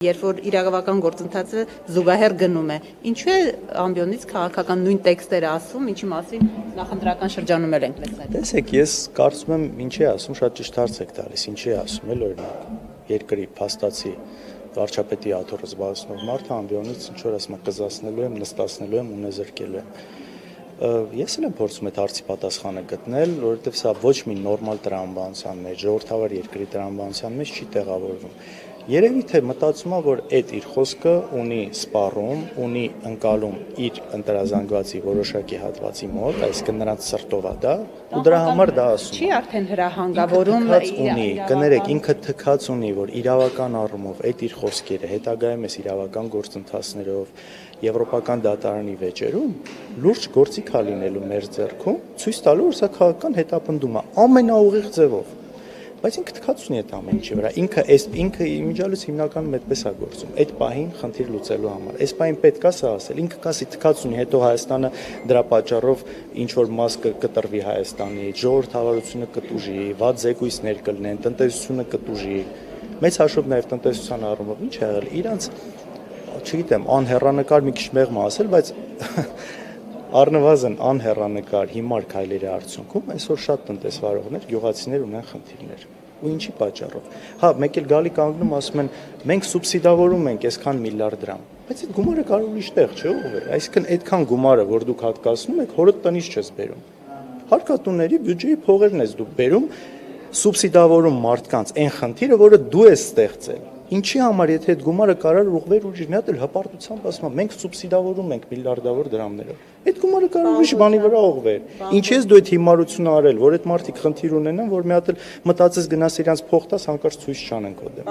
Երբ որ իրավական գործընթացը զուգահեռ գնում է, ինչու է ամբիոնից քաղաքական նույն տեքստերը ասում, ինչի մասին նախընտրական շրջանում էլ ենք լսել։ Տեսեք, ես կարծում եմ, ինչի ասում, շատ ճիշտ հարց եք տալիս, ինչի ասում, էլ օրինակ երկրի փաստացի վարչապետի աթոռը զբաղեցնող մարդը ամբիոնից ինչ որ ասում կզացնելու եմ, նստացնելու եմ, ունեզրկելու եմ։ Ես էլ եմ փորձում այդ հարցի պատասխանը գտնել, որովհետև սա ոչ մի նորմալ տրամաբանության մեջ, ժողովրդավար երկրի տրամաբանության մեջ չի տեղավորվում։ Երևի թե մտածում է, որ այդ իր խոսքը ունի սպառում, ունի ընկալում իր ընտրազանգվածի որոշակի հատվածի մոտ, այսինքն նրանց սրտով է դա, ու դրա համար դա ասում է։ Չի արդեն հրահանգավորում ունի, կներեք, ինքը թքած ունի, որ իրավական առումով այդ իր խոսքերը հետագայում էս իրավական գործընթացներով Եվրոպական դատարանի վեճերում լուրջ գործիք է լինելու մեր ձեռքում, ցույց տալու, որ սա քաղաքական հետապնդում է ամենաուղիղ ձևով։ Բայց ինքը թքած ունի այդ ամեն ինչի վրա, ինքը իմիջիալից հիմնականում այդպես է գործում, այդ պահին խնդիր լուծելու համար, այս պահին պետք է սա ասել, ինքը կասի թքած ունի, հետո Հայաստանը դրա պատճառով ինչ-որ մաս կտրվի Հայաստանից, ժողովրդավարությունը կտուժի, վատ զեկույցներ կլինեն, տնտեսությունը կտուժի, մեծ հաշվով նաև տնտեսության առումով ինչ է եղել, իրանց, չգիտեմ, անհեռանկար մի քիչ մեղմ ասել, բայց առնվազն անհեռանկար հիմար քայլերի արդյունքում այսօր շատ տնտեսվարողներ, գյուղացիներ ունեն խնդիրներ։ Ու ինչի պատճառով։ Հա, մեկ էլ գալի կանգնում ասում են, մենք սուբսիդավորում ենք այսքան միլիարդ դրամ, բայց այդ գումարը կարող ուրիշ տեղ չէ ուղղվել։ Այսինքն այդքան գումարը, որ դուք հատկացնում եք, հորդ տնից չես բերում։ Հարկատուների բյուջեի փողերն ես դուք բերում, սուբսիդավորում մարդկանց այն խնդիրը, որը դու ես ստեղծել։ Ինչի համար, եթե այդ գումարը կարար ուղղվեր ուրիշ, մի հատ էլ հպարտությամբ ասում եմ, մենք սուբսիդավորում ենք միլիարդավոր դրամներով։ Այդ գումարը կարող ուրիշ բանի վրա ուղղվեր։ Ինչի ես դու այդ հիմարությունը արել, որ այդ մարդիկ խնդիր ունենան, որ մի հատ էլ մտածես գնաս իրանց փող տաս, հանկարծ ցույց չանեն քո դեմ։